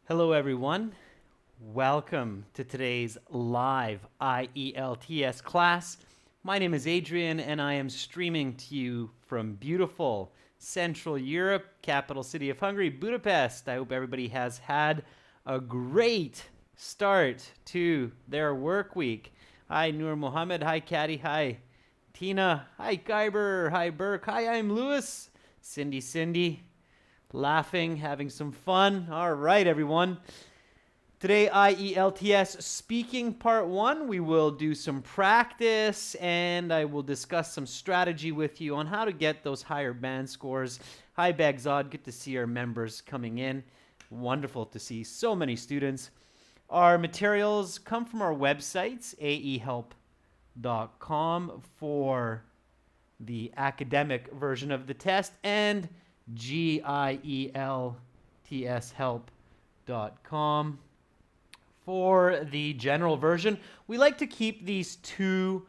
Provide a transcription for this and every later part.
Hello, everyone. Welcome to today's live IELTS class. My name is Adrian, and I am streaming to you from beautiful Central Europe, capital city of Hungary, Budapest. I hope everybody has had a great start to their work week. Hi, Noor Mohammed. Hi, Caddy. Hi, Tina. Hi, Kyber. Hi, Burke. Hi, I'm Lewis. Cindy. Laughing, having some fun. All right, everyone. Today, IELTS speaking part 1. We will do some practice and I will discuss some strategy with you on how to get those higher band scores. Hi, Bagzad. Good to see our members coming in. Wonderful to see so many students. Our materials come from our websites, aehelp.com for the academic version of the test and gieltshelp.com for the general version. We like to keep these two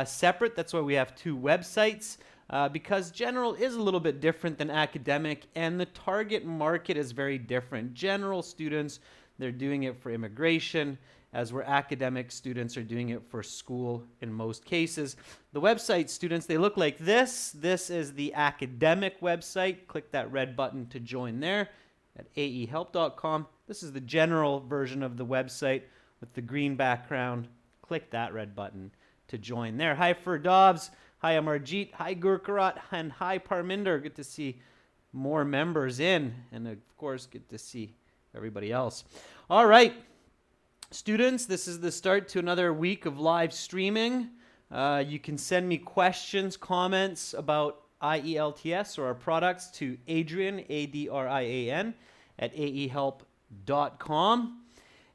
separate. That's why we have two websites, because general is a little bit different than academic, and the target market is very different. General students, they're doing it for immigration, as where academic students are doing it for school in most cases. The website students, they look like this. This is the academic website. Click that red button to join there at aehelp.com. This is the general version of the website with the green background. Click that red button to join there. Hi, Ferdovs. Hi, Amarjeet. Hi, Gurkarat. And hi, Parminder. Good to see more members in. And of course, good to see everybody else. All right. Students, this is the start to another week of live streaming. You can send me questions, comments about IELTS or our products to Adrian, Adrian, at aehelp.com.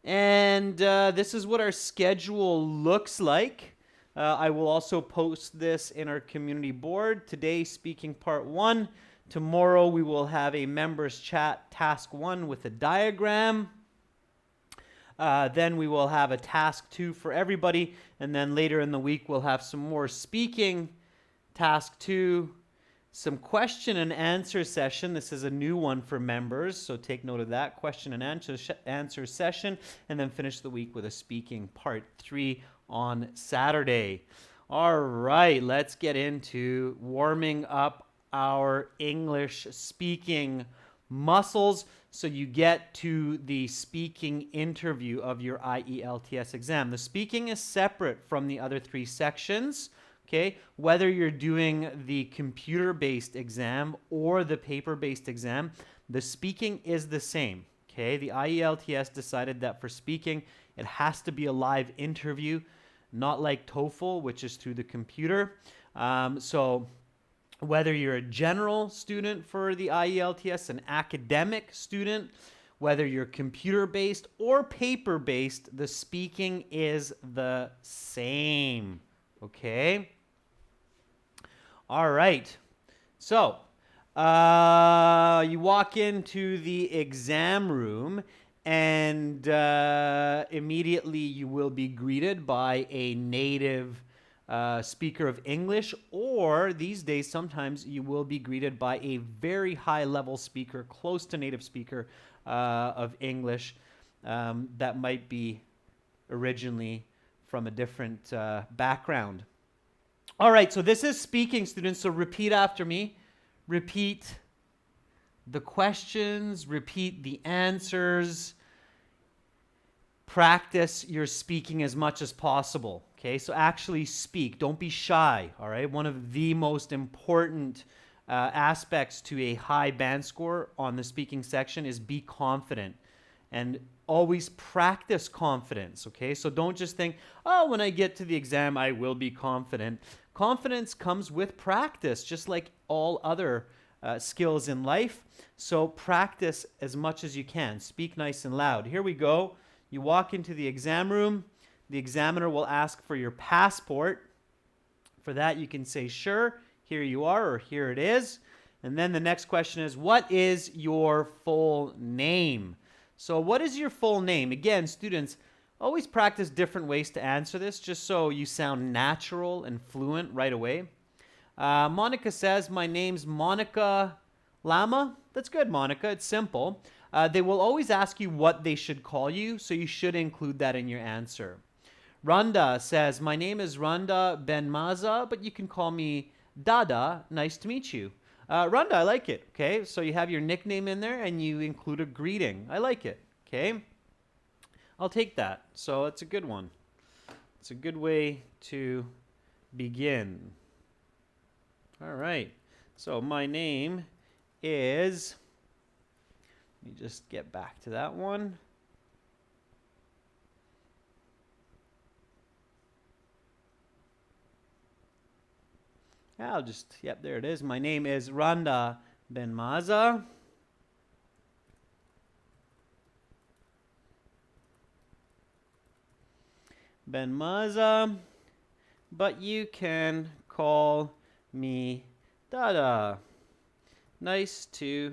And this is what our schedule looks like. I will also post this in our community board. Today, speaking part 1. Tomorrow, we will have a members chat task 1 with a diagram. Then we will have a task 2 for everybody. And then later in the week, we'll have some more speaking, task 2, some question and answer session. This is a new one for members, so take note of that. Question and answer session. And then finish the week with a speaking part 3 on Saturday. All right, let's get into warming up our English speaking muscles so you get to the speaking interview of your IELTS exam. The speaking is separate from the other 3 sections, okay? Whether you're doing the computer-based exam or the paper-based exam, the speaking is the same, okay? The IELTS decided that for speaking, it has to be a live interview, not like TOEFL, which is through the computer. So whether you're a general student for the IELTS, an academic student, whether you're computer-based or paper-based, the speaking is the same, okay? All right. So, you walk into the exam room and immediately you will be greeted by a native speaker of English, or these days sometimes you will be greeted by a very high level speaker, close to native speaker of English, that might be originally from a different background. All right, so this is speaking, students, so repeat after me. Repeat the questions, repeat the answers. Practice your speaking as much as possible, okay? So actually speak. Don't be shy, all right? One of the most important aspects to a high band score on the speaking section is be confident and always practice confidence, okay? So don't just think, oh, when I get to the exam, I will be confident. Confidence comes with practice, just like all other skills in life. So practice as much as you can. Speak nice and loud. Here we go. You walk into the exam room. The examiner will ask for your passport. For that, you can say, sure, here you are, or here it is. And then the next question is, what is your full name? So what is your full name? Again, students, always practice different ways to answer this, just so you sound natural and fluent right away. Monica says, my name's Monica Lama. That's good, Monica. It's simple. They will always ask you what they should call you, so you should include that in your answer. Randa says, my name is Randa Benmaza, but you can call me Dada. Nice to meet you. Randa, I like it. Okay, so you have your nickname in there and you include a greeting. I like it. Okay, I'll take that. So it's a good one. It's a good way to begin. All right. So my name is, let me just get back to that one. I'll just, yep, there it is. My name is Randa Benmaza. Benmaza, but you can call me Dada. Nice to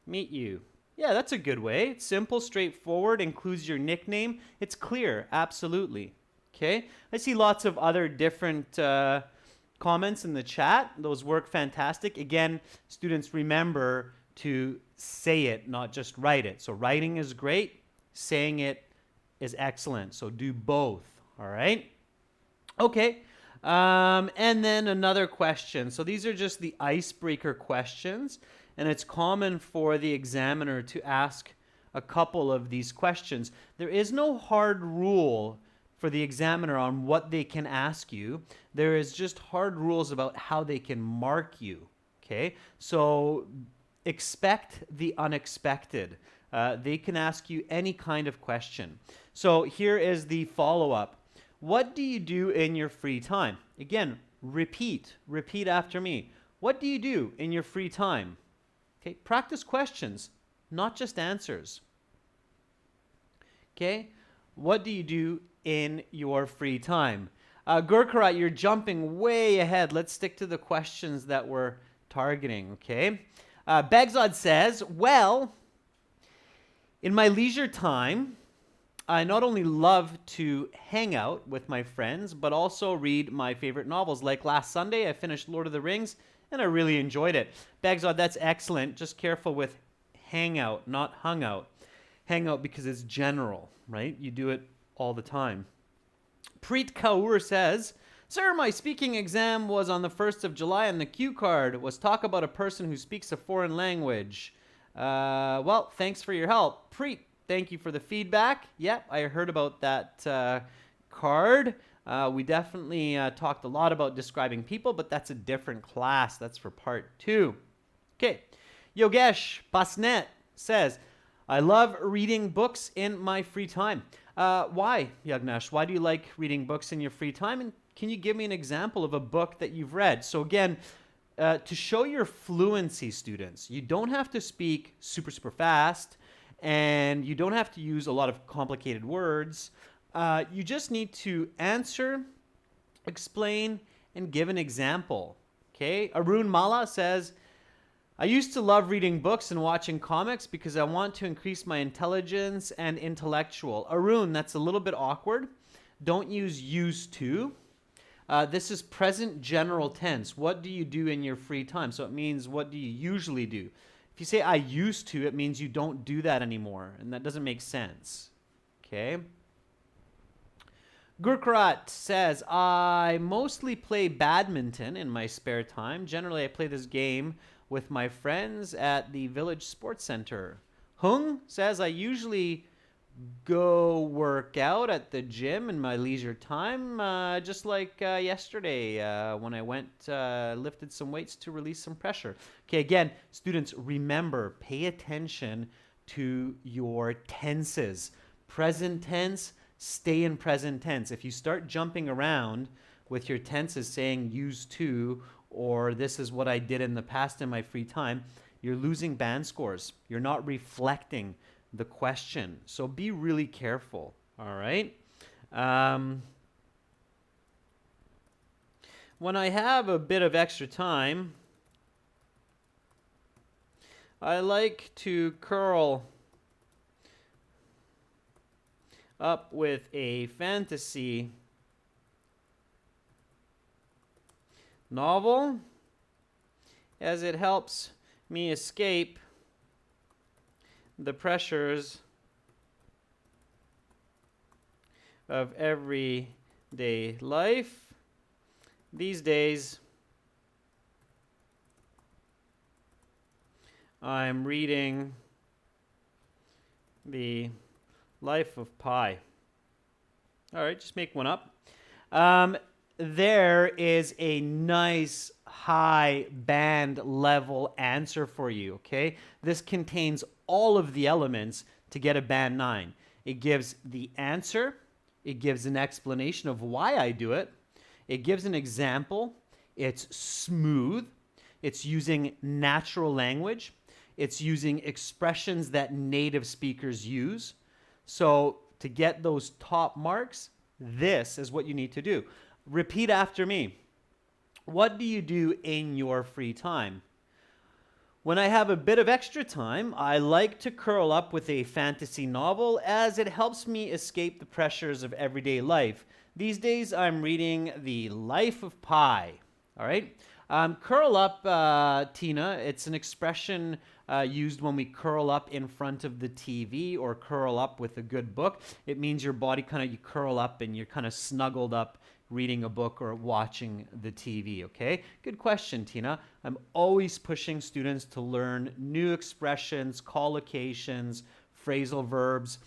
meet you. Yeah, that's a good way. It's simple, straightforward, includes your nickname. It's clear, absolutely. Okay, I see lots of other different comments in the chat. Those work fantastic. Again, students, remember to say it, not just write it. So writing is great, saying it is excellent. So do both, all right? Okay, and then another question. So these are just the icebreaker questions, and it's common for the examiner to ask a couple of these questions. There is no hard rule for the examiner on what they can ask you. There is just hard rules about how they can mark you, okay? So expect the unexpected. They can ask you any kind of question. So here is the follow-up. What do you do in your free time? Again, repeat after me. What do you do in your free time? Okay, practice questions, not just answers. Okay, what do you do in your free time? Gurkarat, you're jumping way ahead. Let's stick to the questions that we're targeting, okay? Begzod says, well, in my leisure time, I not only love to hang out with my friends, but also read my favorite novels. Like last Sunday, I finished Lord of the Rings, and I really enjoyed it. Begzod, that's excellent. Just careful with hang out, not hung out. Hang out because it's general, right? You do it all the time. Preet Kaur says, sir, my speaking exam was on the 1st of July, and the cue card was talk about a person who speaks a foreign language. Well, thanks for your help. Preet, thank you for the feedback. Yep, I heard about that card. We definitely talked a lot about describing people, but that's a different class. That's for part 2. Okay, Yogesh Basnet says, I love reading books in my free time. Why, Yagnesh? Why do you like reading books in your free time? And can you give me an example of a book that you've read? So again, to show your fluency, students, you don't have to speak super, super fast, and you don't have to use a lot of complicated words. You just need to answer, explain, and give an example. Okay? Arun Mala says, I used to love reading books and watching comics because I want to increase my intelligence and intellectual. Arun, that's a little bit awkward. Don't use used to. This is present general tense. What do you do in your free time? So it means what do you usually do? If you say I used to, it means you don't do that anymore, and that doesn't make sense. Okay? Gurkrat says, I mostly play badminton in my spare time. Generally, I play this game with my friends at the village sports center. Hung says, I usually go work out at the gym in my leisure time, just like yesterday when I went lifted some weights to release some pressure. Okay, again, students, remember, pay attention to your tenses. Present tense, stay in present tense. If you start jumping around with your tenses saying used to, or this is what I did in the past in my free time, you're losing band scores. You're not reflecting the question. So be really careful, all right? When I have a bit of extra time, I like to curl up with a fantasy novel, as it helps me escape the pressures of everyday life these days. I'm reading The Life of Pi. All right, just make one up. There is a nice high band level answer for you, okay? This contains all of the elements to get a band 9. It gives the answer, it gives an explanation of why I do it, it gives an example, it's smooth, it's using natural language, it's using expressions that native speakers use. So to get those top marks, this is what you need to do. Repeat after me. What do you do in your free time? When I have a bit of extra time, I like to curl up with a fantasy novel as it helps me escape the pressures of everyday life. These days, I'm reading The Life of Pi. All right? Curl up, Tina, it's an expression used when we curl up in front of the TV or curl up with a good book. It means your body you curl up and you're kind of snuggled up reading a book or watching the TV, okay? Good question, Tina. I'm always pushing students to learn new expressions, collocations, phrasal verbs.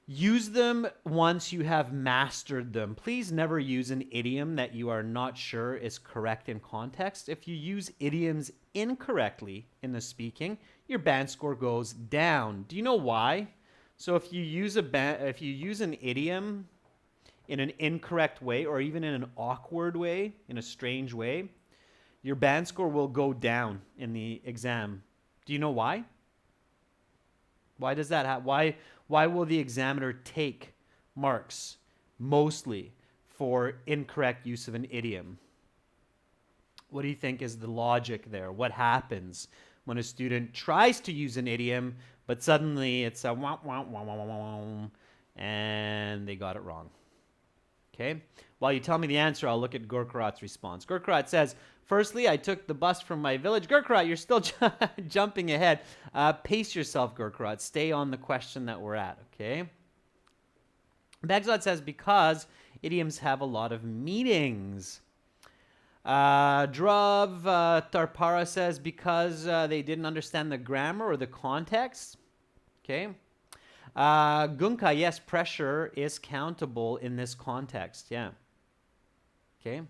Use them once you have mastered them. Please never use an idiom that you are not sure is correct in context. If you use idioms incorrectly in the speaking, your band score goes down. Do you know why? So if you use an idiom in an incorrect way or even in an awkward way, in a strange way, your band score will go down in the exam. Do you know why? Why does that happen? Why will the examiner take marks mostly for incorrect use of an idiom? What do you think is the logic there? What happens when a student tries to use an idiom, but suddenly it's a wah, wah, wah, wah, wah, wah, and they got it wrong? Okay. While you tell me the answer, I'll look at Gurkarat's response. Gurkarat says, firstly, I took the bus from my village. Gurkarat, you're still jumping ahead. Pace yourself, Gurkarat. Stay on the question that we're at, okay? Bagzad says, because idioms have a lot of meanings. Drav Tarpara says, because they didn't understand the grammar or the context. Okay. Gunka, yes, pressure is countable in this context. Yeah. Okay.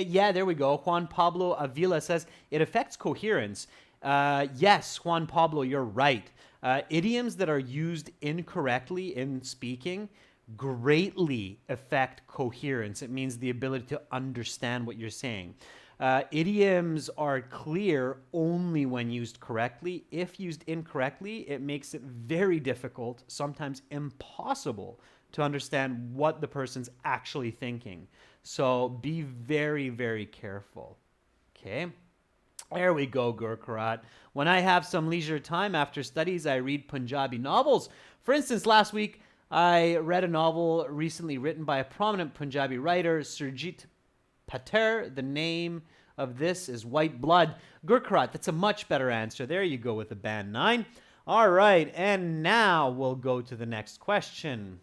Yeah, there we go. Juan Pablo Avila says, it affects coherence. Yes, Juan Pablo, you're right. Idioms that are used incorrectly in speaking greatly affect coherence. It means the ability to understand what you're saying. Idioms are clear only when used correctly. If used incorrectly, it makes it very difficult, sometimes impossible, to understand what the person's actually thinking. So be very, very careful. Okay? There we go, Gurkarat. When I have some leisure time after studies, I read Punjabi novels. For instance, last week, I read a novel recently written by a prominent Punjabi writer, Surjit Pater. The name of this is White Blood. Gurkarat, that's a much better answer. There you go with a band 9. All right, and now we'll go to the next question.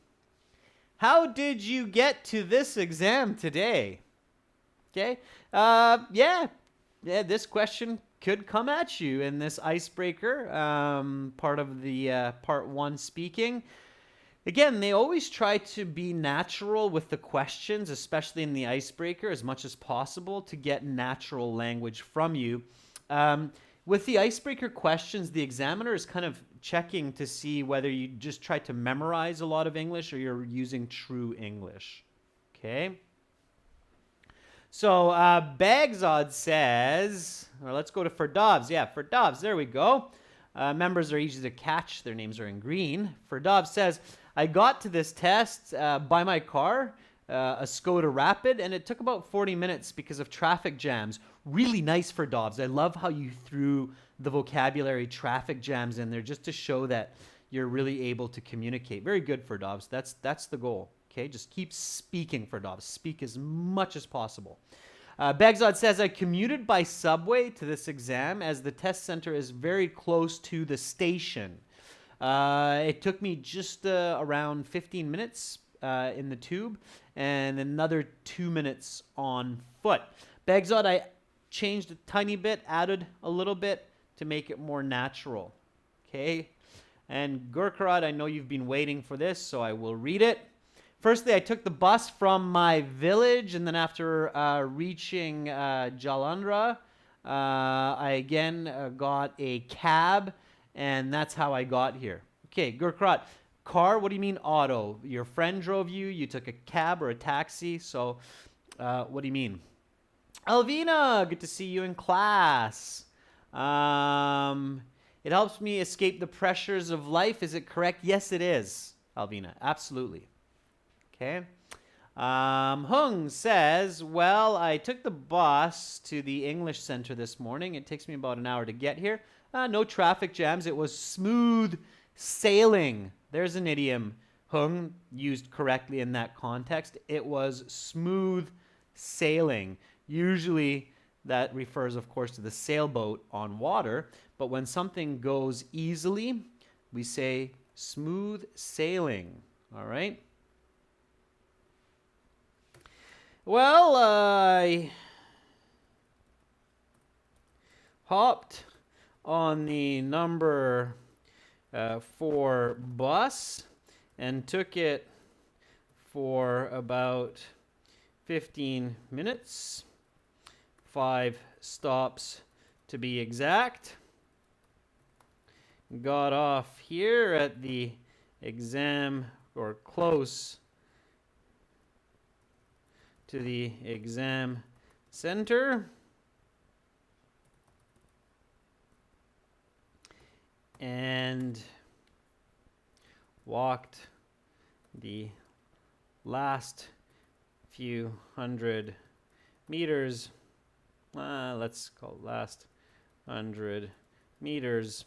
How did you get to this exam today? Okay, this question could come at you in this icebreaker, part of the part 1 speaking. Again, they always try to be natural with the questions, especially in the icebreaker, as much as possible to get natural language from you. With the icebreaker questions, the examiner is kind of checking to see whether you just try to memorize a lot of English or you're using true English. Okay? So Bagzad says, or let's go to Ferdavs. Yeah, Ferdavs, there we go. Members are easy to catch. Their names are in green. Ferdavs says, I got to this test by my car, a Skoda Rapid, and it took about 40 minutes because of traffic jams. Really nice Ferdavs. I love how you threw the vocabulary traffic jams in there just to show that you're really able to communicate. Very good, Ferdavs. That's the goal. Okay, just keep speaking, Ferdavs. Speak as much as possible. Begzod says, I commuted by subway to this exam as the test center is very close to the station. It took me just around 15 minutes in the tube and another 2 minutes on foot. Begzod, I changed a tiny bit, added a little bit to make it more natural. Okay? And Gurkharad, I know you've been waiting for this, so I will read it. Firstly, I took the bus from my village, and then after reaching Jalandhar, I again got a cab, and that's how I got here. Okay, Gurkharad, car, what do you mean auto? Your friend drove you, you took a cab or a taxi, so what do you mean? Alvina, good to see you in class. It helps me escape the pressures of life. Is it correct? Yes, it is, Alvina. Absolutely. Okay. Hung says, well, I took the bus to the English Center this morning. It takes me about an hour to get here. No traffic jams. It was smooth sailing. There's an idiom Hung used correctly in that context. It was smooth sailing. Usually that refers, of course, to the sailboat on water. But when something goes easily, we say smooth sailing. All right? Well, I hopped on the number 4 bus and took it for about 15 minutes, 5 stops to be exact. Got off here at the exam, or close to the exam center. And walked the last few hundred meters, let's call it last 100 meters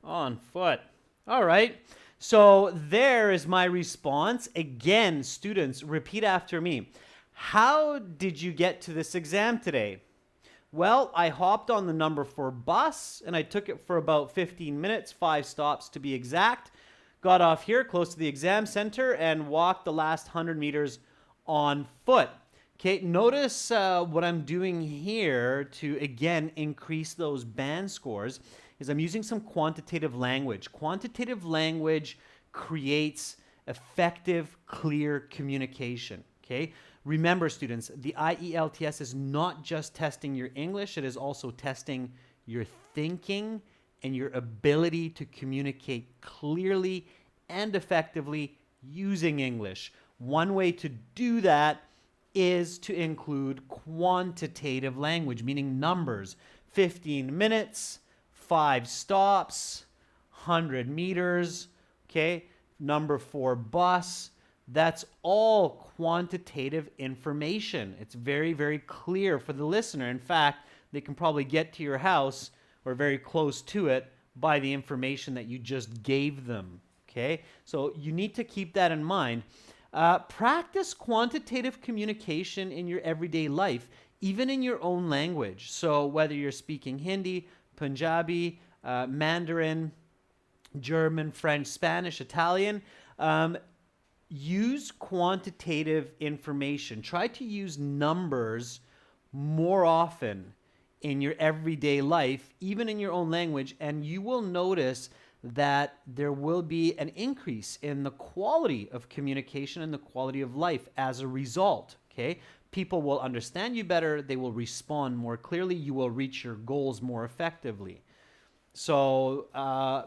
on foot. All right, so there is my response. Again, students, repeat after me. How did you get to this exam today? Well, I hopped on the number 4 bus and I took it for about 15 minutes, 5 stops to be exact. Got off here close to the exam center and walked the last 100 meters on foot. Okay, notice what I'm doing here to, again, increase those band scores is I'm using some quantitative language. Quantitative language creates effective, clear communication, okay? Remember, students, the IELTS is not just testing your English, it is also testing your thinking and your ability to communicate clearly and effectively using English. One way to do that is to include quantitative language, meaning numbers. 15 minutes, 5 stops, 100 meters, okay? Number 4 bus. That's all quantitative information. It's very, very clear for the listener. In fact, they can probably get to your house or very close to it by the information that you just gave them, okay? So you need to keep that in mind. Practice quantitative communication in your everyday life, even in your own language. So whether you're speaking Hindi, Punjabi, Mandarin, German, French, Spanish, Italian, use quantitative information. Try to use numbers more often in your everyday life, even in your own language, and you will notice that there will be an increase in the quality of communication and the quality of life as a result, okay? People will understand you better, they will respond more clearly, you will reach your goals more effectively. So, I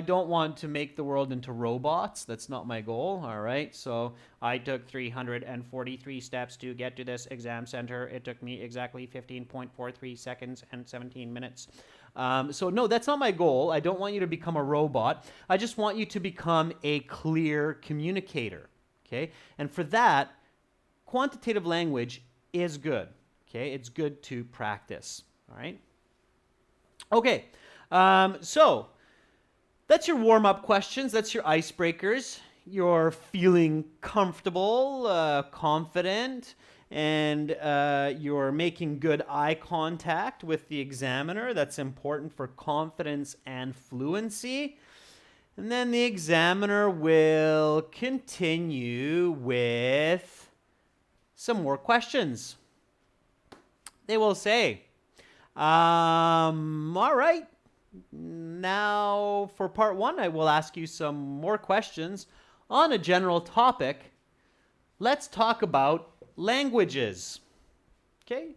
don't want to make the world into robots. That's not my goal, all right? So, I took 343 steps to get to this exam center. It took me exactly 15.43 seconds and 17 minutes. So, no, that's not my goal. I don't want you to become a robot. I just want you to become a clear communicator, okay? And for that, quantitative language is good, okay? It's good to practice, all right? Okay, so that's your warm-up questions. That's your icebreakers. You're feeling comfortable, confident, and you're making good eye contact with the examiner. That's important for confidence and fluency. And then the examiner will continue with some more questions. They will say, all right, now for part one, I will ask you some more questions on a general topic. Let's talk about languages. Okay?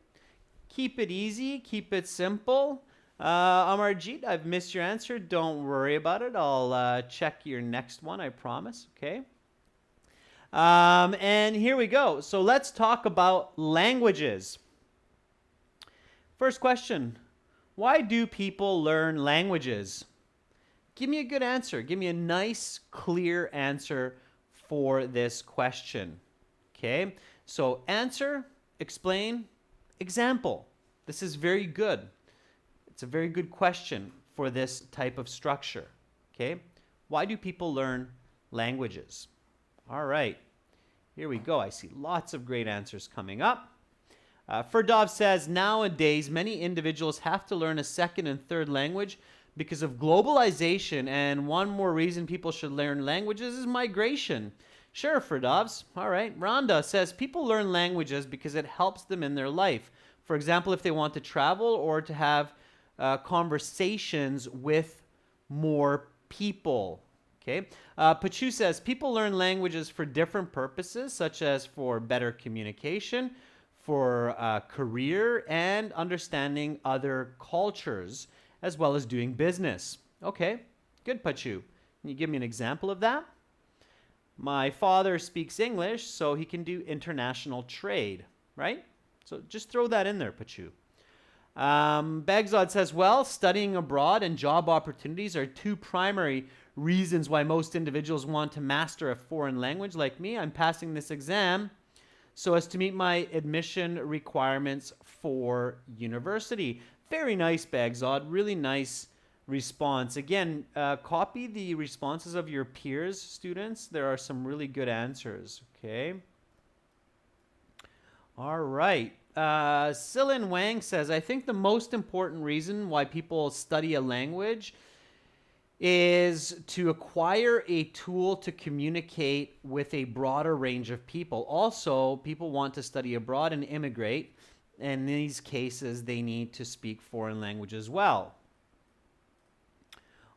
Keep it easy, keep it simple. Amarjeet, I've missed your answer. Don't worry about it. I'll check your next one, I promise. Okay? And here we go. So let's talk about languages. First question, why do people learn languages? Give me a good answer. Give me a nice, clear answer for this question. Okay, so answer, explain, example. This is very good. It's a very good question for this type of structure. Okay, why do people learn languages? All right, here we go. I see lots of great answers coming up. Ferdov says, nowadays, many individuals have to learn a second and third language because of globalization, and one more reason people should learn languages is migration. Sure, Ferdovs. All right. Rhonda says, people learn languages because it helps them in their life. For example, if they want to travel or to have conversations with more people. Okay. Pachu says, people learn languages for different purposes, such as for better communication, for career, and understanding other cultures, as well as doing business. Okay, good, Pachu. Can you give me an example of that? My father speaks English, so he can do international trade, right? So just throw that in there, Pachu. Bagzod says, well, studying abroad and job opportunities are two primary reasons why most individuals want to master a foreign language. Like me, I'm passing this exam so as to meet my admission requirements for university. Very nice, Bagzod. Really nice response. Again, copy the responses of your peers, students. There are some really good answers, okay? All right. Silin Wang says, I think the most important reason why people study a language is to acquire a tool to communicate with a broader range of people. Also, people want to study abroad and immigrate. In these cases, they need to speak foreign language as well.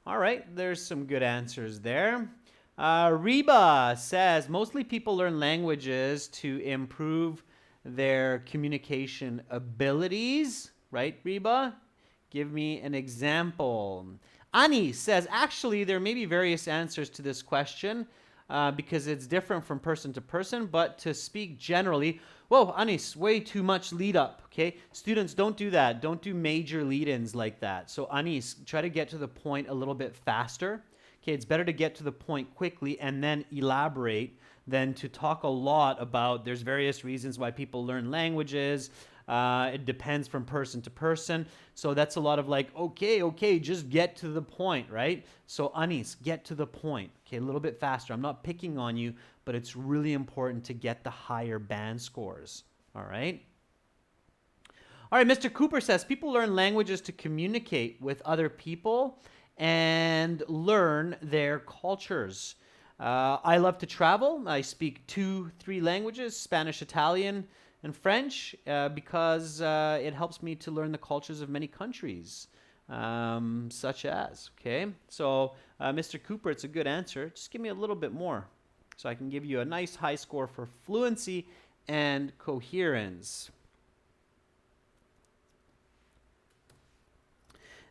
All right, there's some good answers there. Reba says, mostly people learn languages to improve their communication abilities. Right, Reba? Give me an example. Ani says, actually, there may be various answers to this question because it's different from person to person, but to speak generally, whoa, Anis, way too much lead up, okay? Students, don't do that. Don't do major lead-ins like that. So Anis, try to get to the point a little bit faster. Okay, it's better to get to the point quickly and then elaborate than to talk a lot about there's various reasons why people learn languages. It depends from person to person. So that's a lot of like, okay, just get to the point, right? So Anis, get to the point. Okay, a little bit faster. I'm not picking on you, but it's really important to get the higher band scores, all right? All right, Mr. Cooper says, people learn languages to communicate with other people and learn their cultures. I love to travel. I speak 2-3 languages, Spanish, Italian, and French, because it helps me to learn the cultures of many countries, such as, okay? So, Mr. Cooper, it's a good answer. Just give me a little bit more so I can give you a nice high score for fluency and coherence.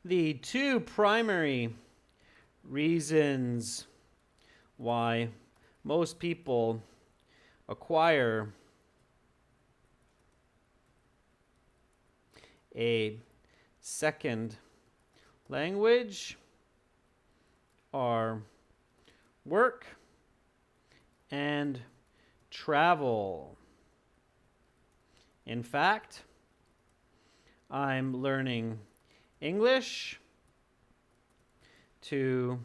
The two primary reasons why most people acquire a second language are work and travel. In fact, I'm learning English to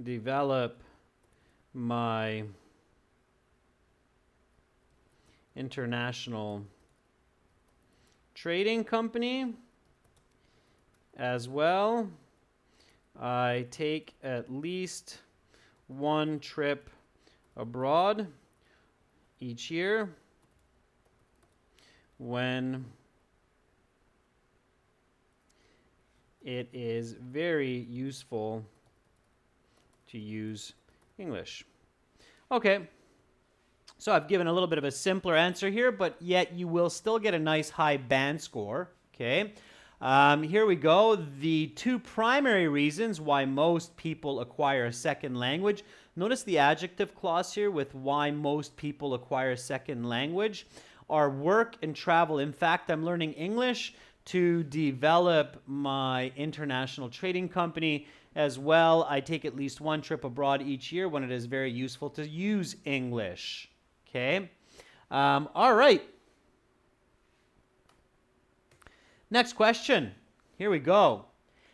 develop my international trading company as well. I take at least one trip abroad each year when it is very useful to use English. Okay, so I've given a little bit of a simpler answer here, but yet you will still get a nice high band score. Okay, here we go. The two primary reasons why most people acquire a second language. Notice the adjective clause here with why most people acquire a second language are work and travel. In fact, I'm learning English to develop my international trading company as well. I take at least one trip abroad each year when it is very useful to use English. Okay. All right. Next question. Here we go.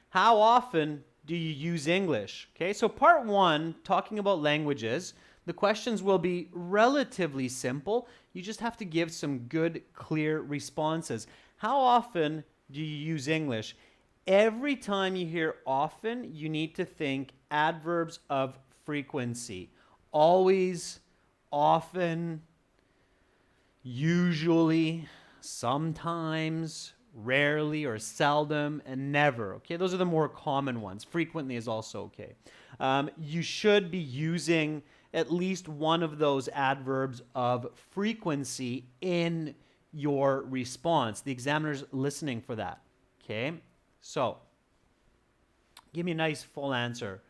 How often do you use English? Okay, so part one, talking about languages, the questions will be relatively simple. You just have to give some good, clear responses. How often do you use English? Every time you hear often, you need to think adverbs of frequency. Always, often, usually, sometimes, rarely or seldom, and never. Okay, those are the more common ones. Frequently is also okay. You should be using at least one of those adverbs of frequency in your response. The examiner's listening for that. Okay, so give me a nice full answer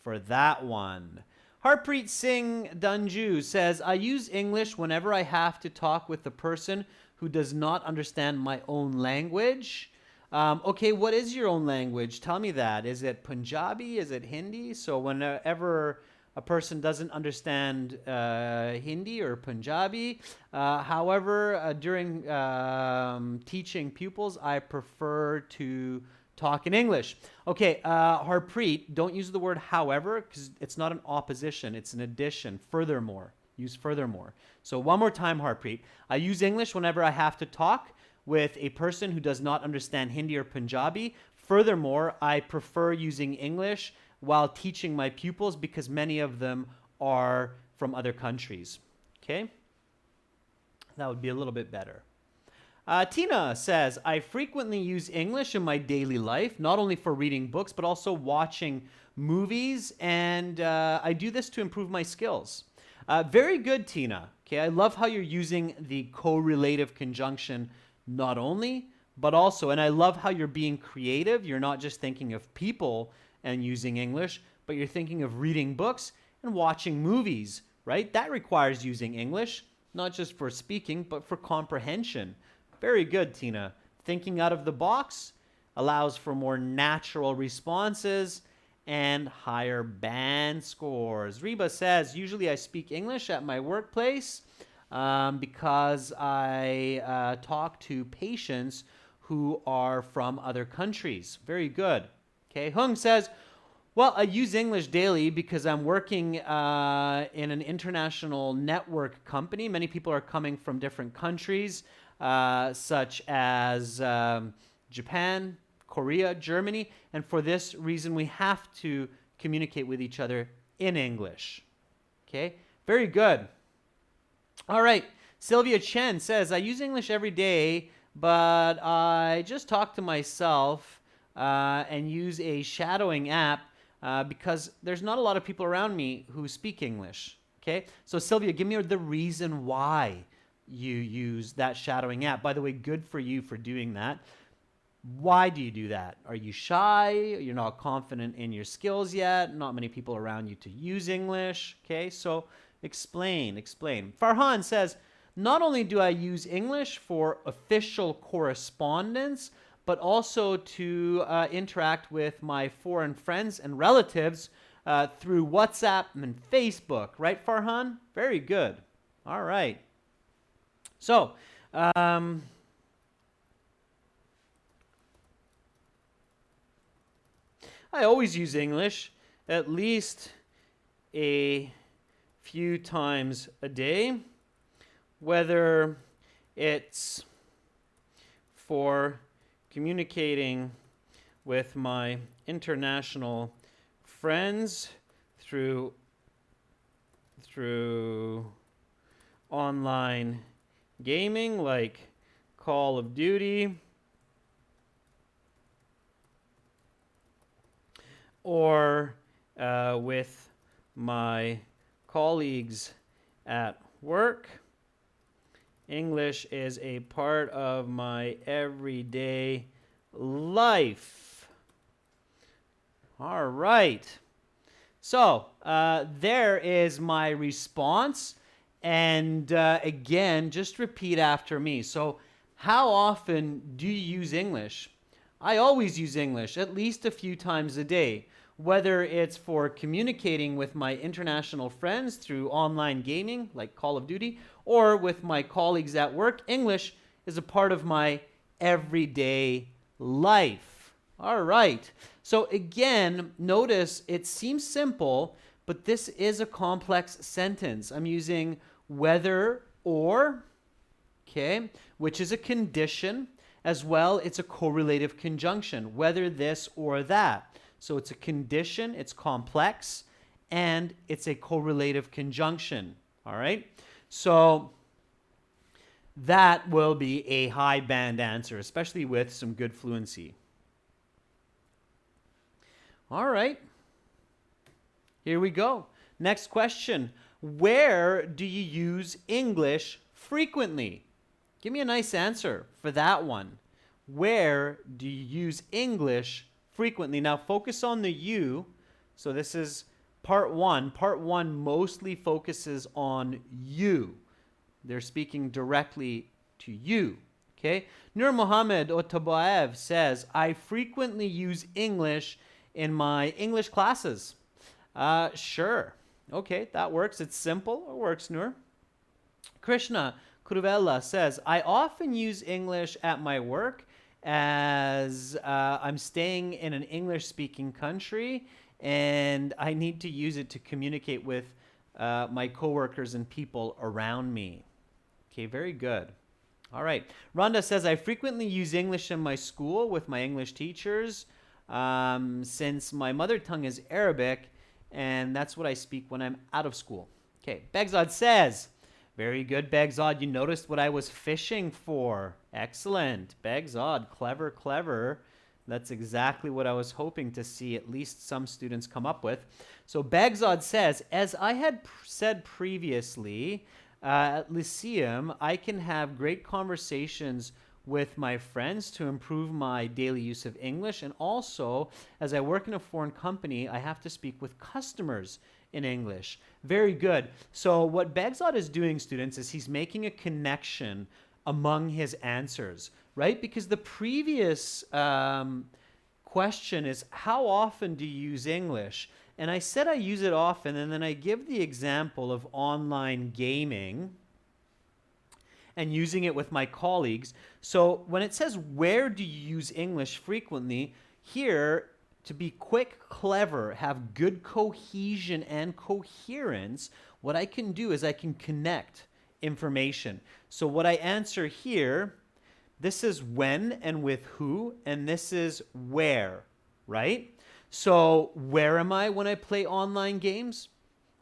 for that one. Harpreet Singh Dunju says, I use English whenever I have to talk with the person who does not understand my own language. Okay, what is your own language? Tell me that. Is it Punjabi? Is it Hindi? So whenever a person doesn't understand Hindi or Punjabi, however, during teaching pupils, I prefer to talk in English. Okay, Harpreet, don't use the word however, because it's not an opposition, it's an addition. Furthermore. Use furthermore. So one more time, Harpreet. I use English whenever I have to talk with a person who does not understand Hindi or Punjabi. Furthermore, I prefer using English while teaching my pupils because many of them are from other countries. Okay? That would be a little bit better. Tina says, I frequently use English in my daily life, not only for reading books, but also watching movies, and I do this to improve my skills. Very good, Tina. Okay, I love how you're using the correlative conjunction not only, but also, and I love how you're being creative. You're not just thinking of people and using English, but you're thinking of reading books and watching movies, right? That requires using English, not just for speaking, but for comprehension. Very good, Tina. Thinking out of the box allows for more natural responses and higher band scores. Reba says, usually I speak English at my workplace because I talk to patients who are from other countries. Very good. Okay, Hung says, well, I use English daily because I'm working in an international network company. Many people are coming from different countries, such as Japan, Korea, Germany, and for this reason, we have to communicate with each other in English. Okay, very good. All right, Sylvia Chen says, I use English every day, but I just talk to myself and use a shadowing app because there's not a lot of people around me who speak English. Okay, so Sylvia, give me the reason why you use that shadowing app. By the way, good for you for doing that. Why do you do that? Are you shy? You're not confident in your skills yet? Not many people around you to use English? Okay, so explain. Farhan says, not only do I use English for official correspondence, but also to interact with my foreign friends and relatives through WhatsApp and Facebook. Right, Farhan? Very good. All right. So, I always use English at least a few times a day whether it's for communicating with my international friends through online gaming like Call of Duty, or with my colleagues at work. English is a part of my everyday life. All right. So there is my response. And again, just repeat after me. So how often do you use English? I always use English, at least a few times a day. Whether it's for communicating with my international friends through online gaming, like Call of Duty, or with my colleagues at work, English is a part of my everyday life. All right. So again, notice it seems simple, but this is a complex sentence. I'm using whether or, okay, which is a condition. As well, it's a correlative conjunction, whether this or that. So it's a condition, it's complex, and it's a correlative conjunction. All right? So that will be a high band answer, especially with some good fluency. All right. Here we go. Next question. Where do you use English frequently? Give me a nice answer for that one. Where do you use English frequently? Now focus on the you. So this is part one. Part one mostly focuses on you. They're speaking directly to you. Okay? Nur Mohammed Otabaev says, I frequently use English in my English classes. Sure. Okay, that works. It's simple. It works, Nur. Krishna Kuruvella says, I often use English at my work as I'm staying in an English-speaking country and I need to use it to communicate with my coworkers and people around me. Okay, very good. All right. Rhonda says, I frequently use English in my school with my English teachers since my mother tongue is Arabic, and that's what I speak when I'm out of school. Okay, Begzad says, very good, Begzad. You noticed what I was fishing for. Excellent. Begzad, clever, clever. That's exactly what I was hoping to see at least some students come up with. So Begzad says, as I had said previously, at Lyceum, I can have great conversations with my friends to improve my daily use of English. And also, as I work in a foreign company, I have to speak with customers in English. Very good. So what Begzad is doing, students, is he's making a connection among his answers, right? Because the previous question is, how often do you use English? And I said I use it often, and then I give the example of online gaming and using it with my colleagues. So when it says, where do you use English frequently? Here, to be quick, clever, have good cohesion and coherence, what I can do is I can connect information. So what I answer here, this is when and with who, and this is where, right? So where am I when I play online games?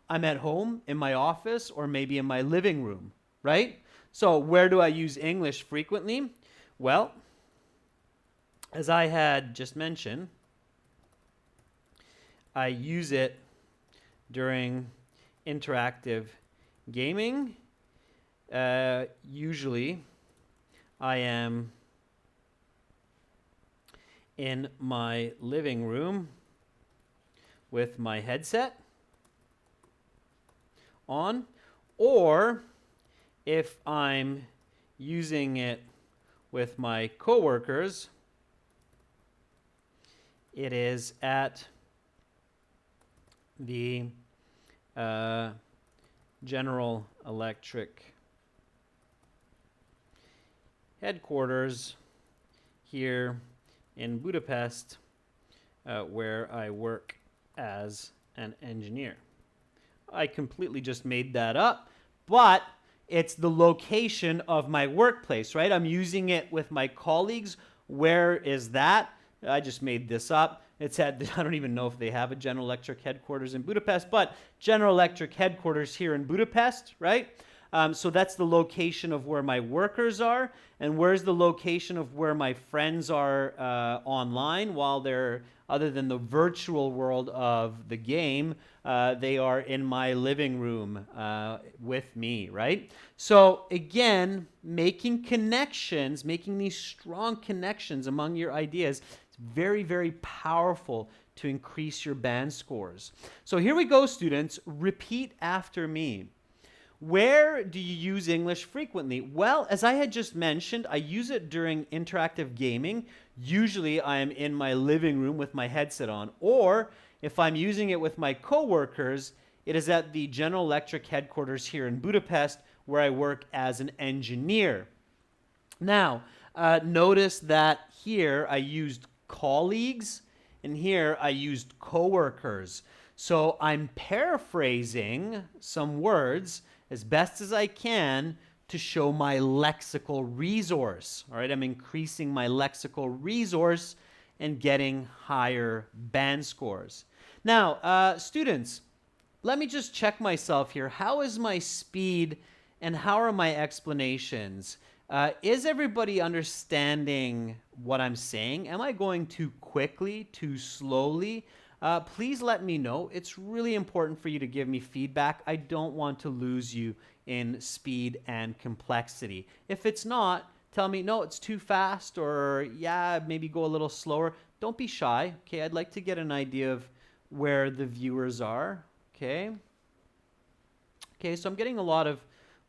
I'm at home, in my office, or maybe in my living room, right? So where do I use English frequently? Well, as I had just mentioned, I use it during interactive gaming. Usually, I am in my living room with my headset on, or if I'm using it with my coworkers, it is at the General Electric headquarters here in Budapest, where I work as an engineer. I completely just made that up, but it's the location of my workplace, right? I'm using it with my colleagues. Where is that? I just made this up. It's at, I don't even know if they have a General Electric headquarters in Budapest, but General Electric headquarters here in Budapest, right? So that's the location of where my workers are, and where's the location of where my friends are online while they're, other than the virtual world of the game, they are in my living room with me, right? So again, making connections, making these strong connections among your ideas, it's very, very powerful to increase your band scores. So here we go, students. Repeat after me. Where do you use English frequently? Well, as I had just mentioned, I use it during interactive gaming. Usually I am in my living room with my headset on, or if I'm using it with my coworkers, it is at the General Electric headquarters here in Budapest where I work as an engineer. Now, notice that here I used colleagues and here I used coworkers. So I'm paraphrasing some words as best as I can to show my lexical resource. All right, I'm increasing my lexical resource and getting higher band scores. Now, students, let me just check myself here. How is my speed and how are my explanations? Is everybody understanding what I'm saying? Am I going too quickly, too slowly? Please let me know. It's really important for you to give me feedback. I don't want to lose you in speed and complexity. If it's not, tell me, no, it's too fast, or yeah, maybe go a little slower. Don't be shy, okay? I'd like to get an idea of where the viewers are, okay? Okay, so I'm getting a lot of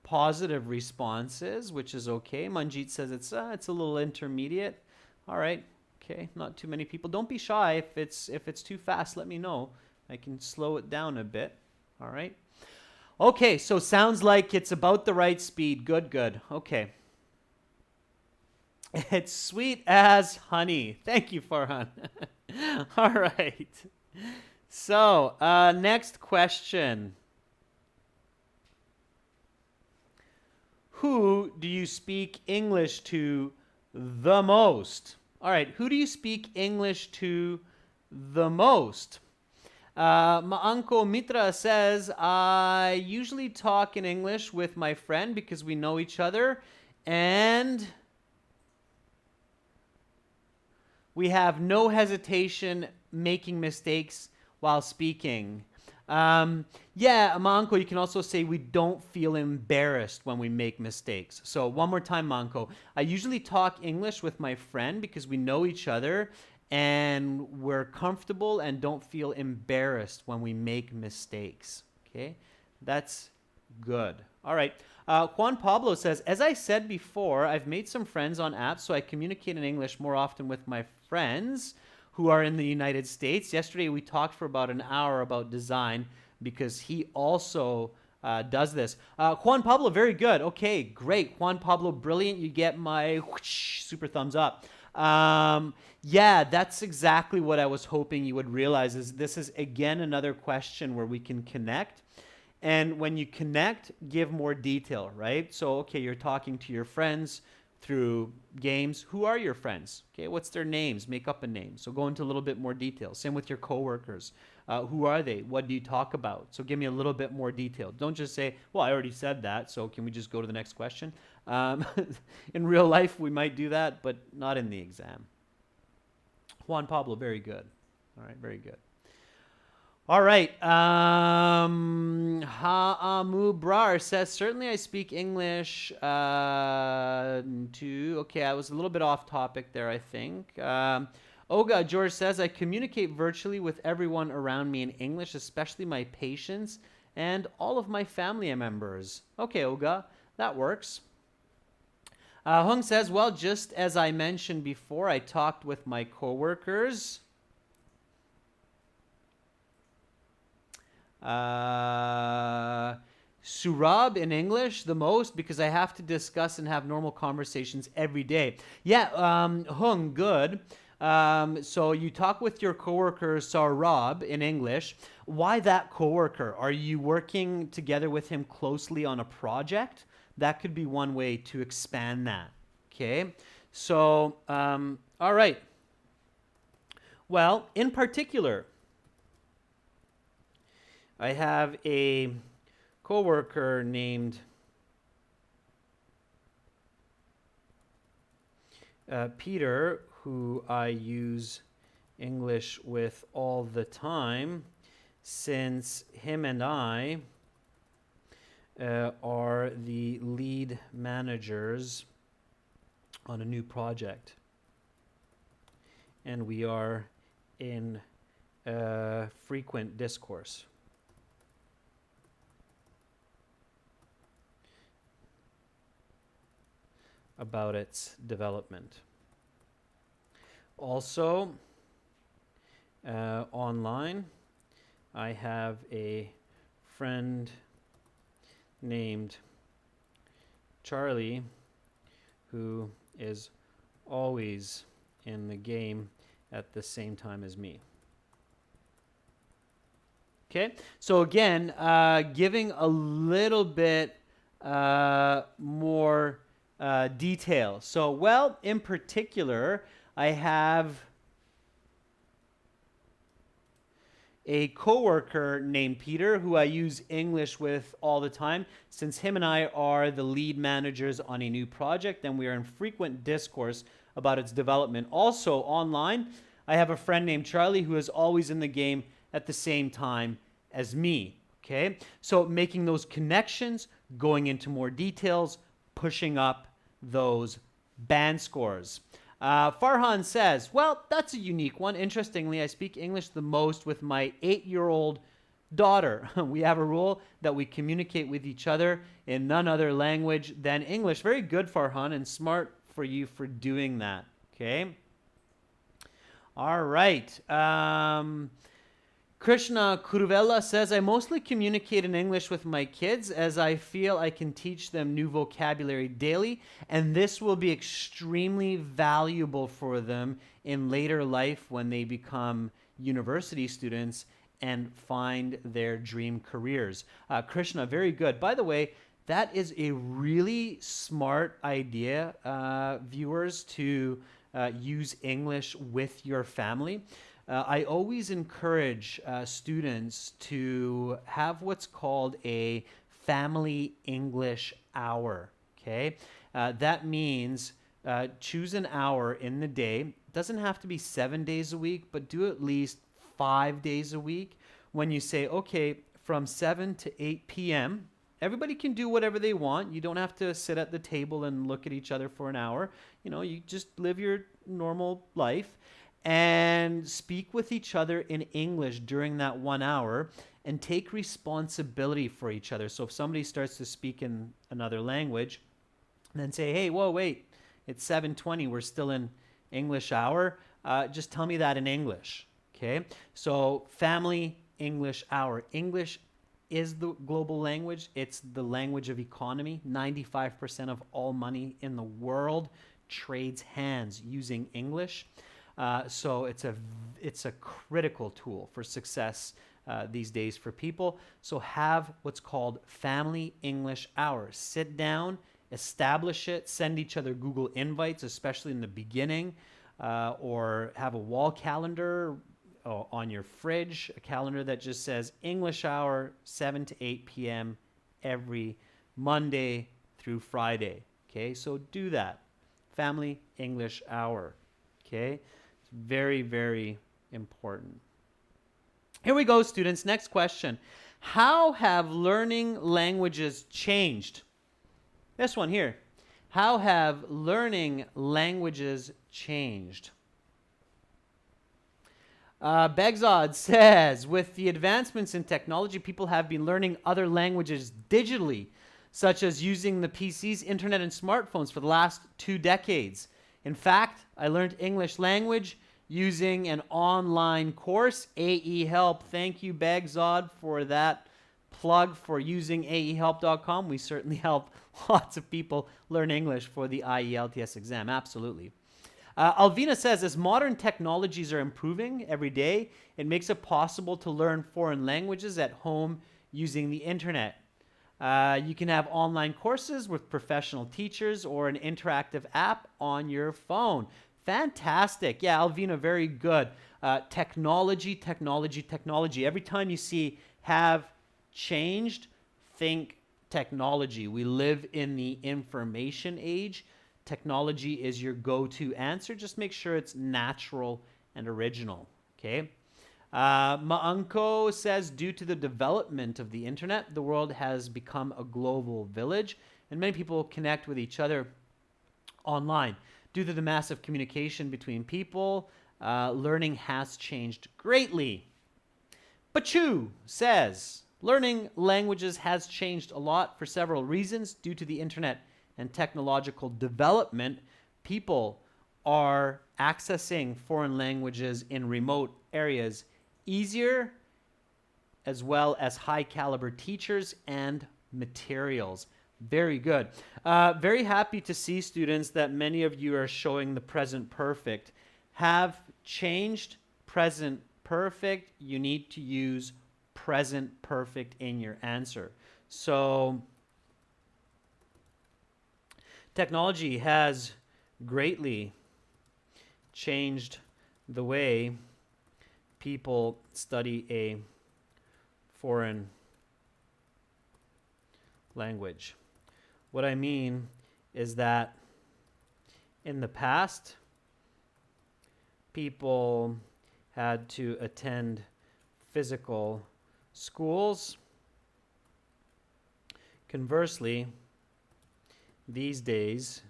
positive responses, which is okay. Manjit says it's a little intermediate. All right. Okay, not too many people. Don't be shy. If it's too fast, let me know. I can slow it down a bit. All right. Okay, so sounds like it's about the right speed. Good, good. Okay. It's sweet as honey. Thank you, Farhan. All right. So, next question. Who do you speak English to the most? All right, who do you speak English to the most? Maanko Mitra says, I usually talk in English with my friend because we know each other and we have no hesitation making mistakes while speaking. Yeah, Manko, you can also say we don't feel embarrassed when we make mistakes. So one more time, Manko. I usually talk English with my friend because we know each other and we're comfortable and don't feel embarrassed when we make mistakes. Okay, that's good. All right. Juan Pablo says, as I said before, I've made some friends on apps, so I communicate in English more often with my friends who are in the United States. Yesterday, we talked for about an hour about design because he also does this. Juan Pablo, very good. Okay, great. Juan Pablo, brilliant. You get my whoosh, super thumbs up. Yeah, that's exactly what I was hoping you would realize is this is, again, another question where we can connect. And when you connect, give more detail, right? So, okay, you're talking to your friends through games. Who are your friends? Okay, what's their names? Make up a name. So go into a little bit more detail. Same with your coworkers. Who are they? What do you talk about? So give me a little bit more detail. Don't just say, well, I already said that, so can we just go to the next question? In real life, we might do that, but not in the exam. Juan Pablo, very good. All right, very good. All right. Ha'amu Brar says, certainly I speak English to... Okay, I was a little bit off topic there, I think. Oga George says, I communicate virtually with everyone around me in English, especially my patients and all of my family members. Okay, Oga, that works. Hung says, well, just as I mentioned before, I talked with my coworkers. Surab in English the most because I have to discuss and have normal conversations every day. Yeah, Hung, good. So you talk with your coworker Sarab in English. Why that coworker? Are you working together with him closely on a project? that could be one way to expand that. Okay, so all right. Well, in particular, I have a coworker named Peter, who I use English with all the time, since him and I are the lead managers on a new project. And we are in frequent discourse about its development. Also, online, I have a friend named Charlie who is always in the game at the same time as me. Okay, so again, giving a little bit more detail. So, well, in particular, I have a coworker named Peter who I use English with all the time, since him and I are the lead managers on a new project and we are in frequent discourse about its development. Also online, I have a friend named Charlie who is always in the game at the same time as me. Okay, so making those connections, going into more details, pushing up those band scores. Farhan says, well, that's a unique one. Interestingly, I speak English the most with my 8-year-old daughter. We have a rule that we communicate with each other in none other language than English. Very good, Farhan, and smart for you for doing that. Okay. All right. Krishna Kuruvella says, I mostly communicate in English with my kids as I feel I can teach them new vocabulary daily, and this will be extremely valuable for them in later life when they become university students and find their dream careers. Krishna, very good. By the way, that is a really smart idea, viewers, to use English with your family. I always encourage students to have what's called a family English hour, okay? That means choose an hour in the day. It doesn't have to be 7 days a week, but do at least 5 days a week when you say, okay, from 7 to 8 p.m., everybody can do whatever they want. You don't have to sit at the table and look at each other for an hour. You know, you just live your normal life and speak with each other in English during that 1 hour and take responsibility for each other. So if somebody starts to speak in another language, then say, hey, whoa, wait, it's 7:20, we're still in English hour. Just tell me that in English, okay? So family English hour. English is the global language. It's the language of economy. 95% of all money in the world trades hands using English. So it's a critical tool for success these days for people. So have what's called Family English Hours. Sit down, establish it, send each other Google invites, especially in the beginning, or have a wall calendar on your fridge, a calendar that just says English hour, 7 to 8 p.m. every Monday through Friday. Okay, so do that. Family English hour. Okay. Very, very important. Here we go, students. Next question. How have learning languages changed? This one here. How have learning languages changed? Begzod says, with the advancements in technology, people have been learning other languages digitally, such as using the PCs, internet, and smartphones for the last 2 decades. In fact, I learned English language using an online course, AE Help. Thank you, Bagzod, for that plug for using aehelp.com. We certainly help lots of people learn English for the IELTS exam. Absolutely. Alvina says, as modern technologies are improving every day, it makes it possible to learn foreign languages at home using the internet. You can have online courses with professional teachers or an interactive app on your phone. Fantastic. Yeah, Alvina, very good. Technology, technology, technology. Every time you see have changed, think technology. We live in the information age. Technology is your go-to answer. Just make sure it's natural and original. Okay. Maanko says, due to the development of the internet, the world has become a global village, and many people connect with each other online. Due to the massive communication between people, learning has changed greatly. Pachu says, learning languages has changed a lot for several reasons. Due to the internet and technological development, people are accessing foreign languages in remote areas easier, as well as high caliber teachers and materials. Very good. Very happy to see, students, that many of you are showing the present perfect. Have changed present perfect. You need to use present perfect in your answer. So technology has greatly changed the way people study a foreign language. What I mean is that in the past, people had to attend physical schools. Conversely, these days,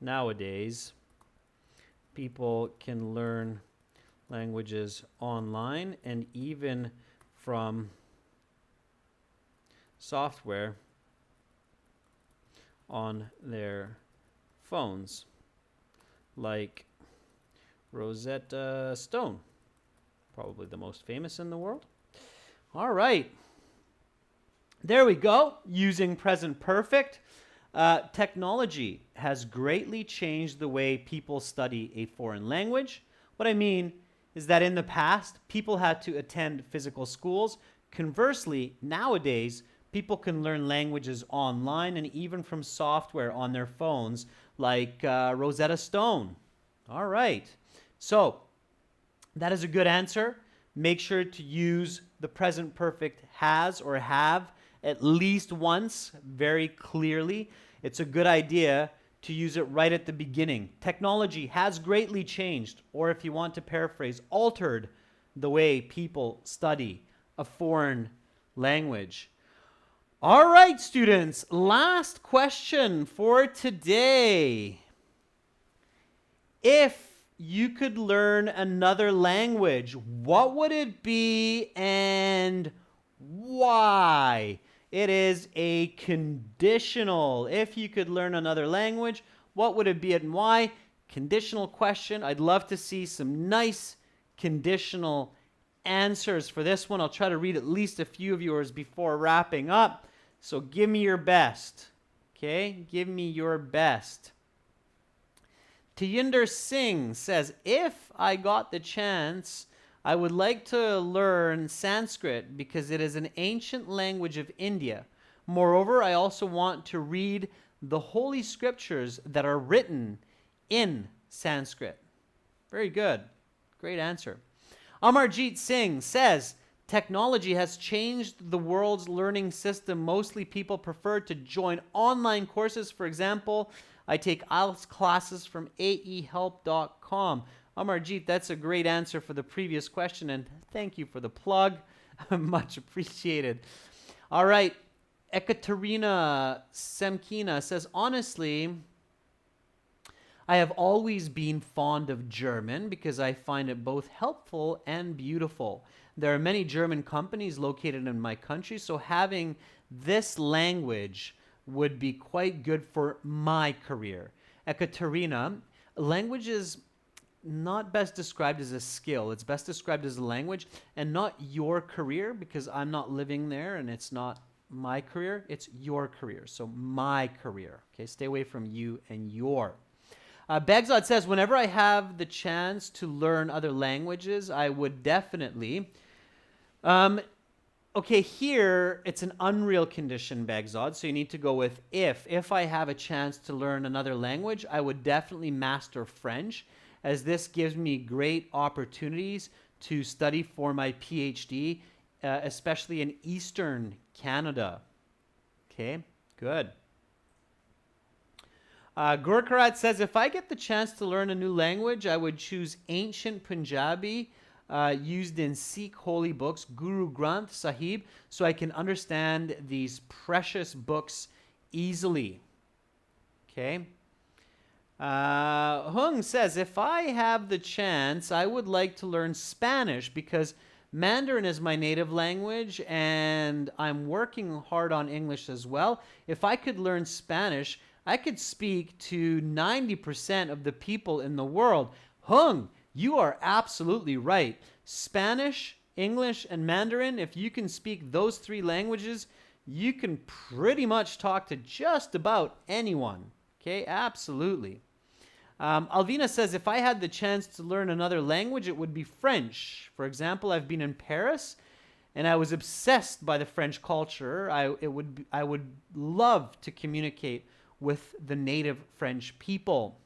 nowadays, people can learn languages online and even from software on their phones, like Rosetta Stone, probably the most famous in the world. All right. There we go, using present perfect. Technology has greatly changed the way people study a foreign language. What I mean is that in the past, people had to attend physical schools. Conversely, nowadays, people can learn languages online and even from software on their phones, like Rosetta Stone. All right. So that is a good answer. Make sure to use the present perfect has or have at least once very clearly. It's a good idea to use it right at the beginning. Technology has greatly changed, or if you want to paraphrase, altered the way people study a foreign language. All right, students, last question for today. If you could learn another language, what would it be and why? It is a conditional. If you could learn another language, what would it be and why? Conditional question. I'd love to see some nice conditional answers for this one. I'll try to read at least a few of yours before wrapping up. So give me your best. Okay? Give me your best. Tejinder Singh says, if I got the chance, I would like to learn Sanskrit because it is an ancient language of India. Moreover, I also want to read the holy scriptures that are written in Sanskrit. Very good. Great answer. Amarjeet Singh says, technology has changed the world's learning system. Mostly people prefer to join online courses. For example, I take IELTS classes from aehelp.com. Amarjeet, that's a great answer for the previous question, and thank you for the plug. Much appreciated. All right. Ekaterina Semkina says, honestly, I have always been fond of German because I find it both helpful and beautiful. There are many German companies located in my country, so having this language would be quite good for my career. Ekaterina, language is not best described as a skill. It's best described as a language and not your career, because I'm not living there and it's not my career. It's your career. So my career. Okay, stay away from you and your. Begzad says, whenever I have the chance to learn other languages, I would definitely Okay, here it's an unreal condition, Bagzod, so you need to go with if. If I have a chance to learn another language, I would definitely master French, as this gives me great opportunities to study for my PhD, especially in Eastern Canada. Okay, good. Gurkarat says, if I get the chance to learn a new language, I would choose ancient Punjabi used in Sikh holy books, Guru Granth Sahib, so I can understand these precious books easily. Okay. Hung says, if I have the chance, I would like to learn Spanish because Mandarin is my native language and I'm working hard on English as well. If I could learn Spanish, I could speak to 90% of the people in the world. Hung, you are absolutely right. Spanish, English, and Mandarin, if you can speak those three languages, you can pretty much talk to just about anyone. Okay, absolutely. Alvina says, if I had the chance to learn another language, it would be French. For example, I've been in Paris and I was obsessed by the French culture. I would love to communicate with the native French people.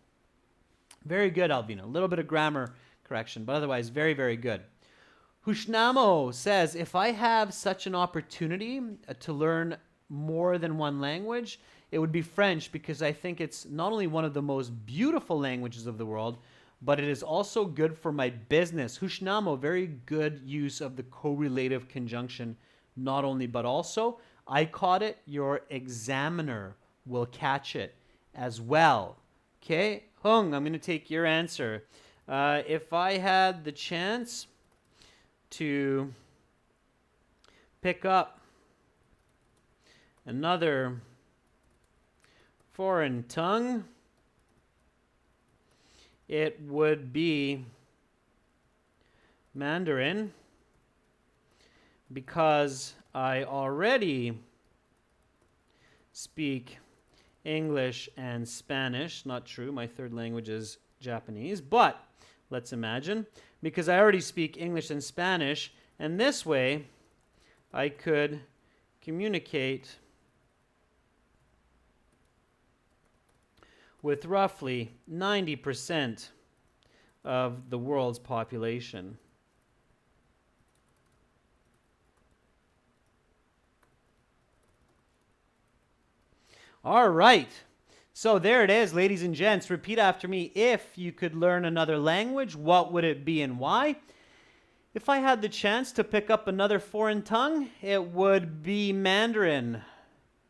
Very good, Alvina. A little bit of grammar correction, but otherwise very, very good. Hushnamo says, if I have such an opportunity to learn more than one language, it would be French because I think it's not only one of the most beautiful languages of the world, but it is also good for my business. Hushnamo, very good use of the correlative conjunction, not only but also. I caught it, your examiner will catch it as well. Okay, Hung, I'm going to take your answer. If I had the chance to pick up another foreign tongue, it would be Mandarin because I already speak English and Spanish. Not true, my third language is Japanese, but let's imagine, because I already speak English and Spanish, and this way I could communicate with roughly 90% of the world's population. All right. So there it is, ladies and gents. Repeat after me. If you could learn another language, what would it be and why? If I had the chance to pick up another foreign tongue, it would be Mandarin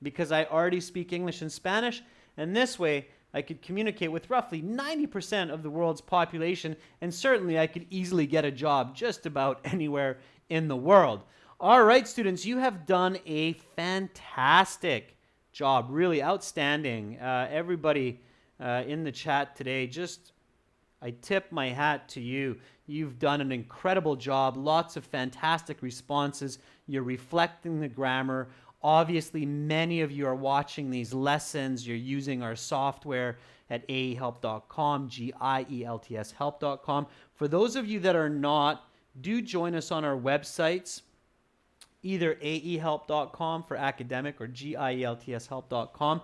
because I already speak English and Spanish, and this way I could communicate with roughly 90% of the world's population, and certainly I could easily get a job just about anywhere in the world. All right, students, you have done a fantastic job, really outstanding. Everybody in the chat today, I tip my hat to you. You've done an incredible job, lots of fantastic responses. You're reflecting the grammar. Obviously, many of you are watching these lessons. You're using our software at aehelp.com, GIELTS help.com. For those of you that are not, do join us on our websites, either aehelp.com for academic or gieltshelp.com.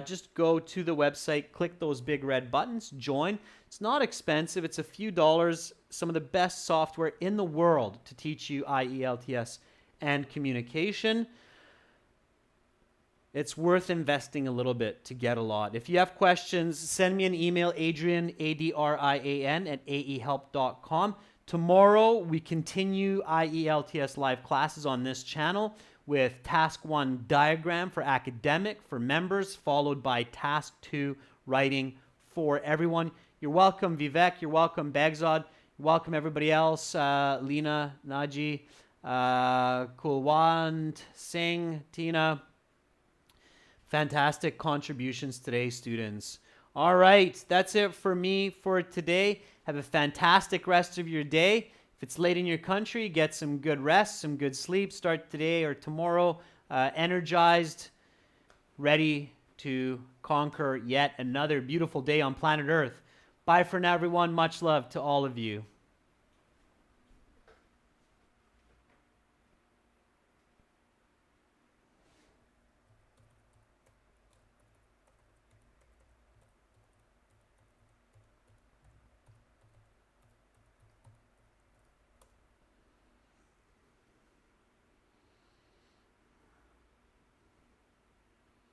Just go to the website, click those big red buttons, join. It's not expensive. It's a few dollars. Some of the best software in the world to teach you IELTS and communication. It's worth investing a little bit to get a lot. If you have questions, send me an email, Adrian, ADRIAN, at aehelp.com. Tomorrow, we continue IELTS live classes on this channel with Task 1 diagram for academic, for members, followed by Task 2 writing for everyone. You're welcome, Vivek. You're welcome, Bagzod. You're welcome, everybody else. Lena, Naji, Kulwant, Singh, Tina. Fantastic contributions today, students. All right, that's it for me for today. Have a fantastic rest of your day. If it's late in your country, get some good rest, some good sleep. Start today or tomorrow energized, ready to conquer yet another beautiful day on planet Earth. Bye for now, everyone. Much love to all of you.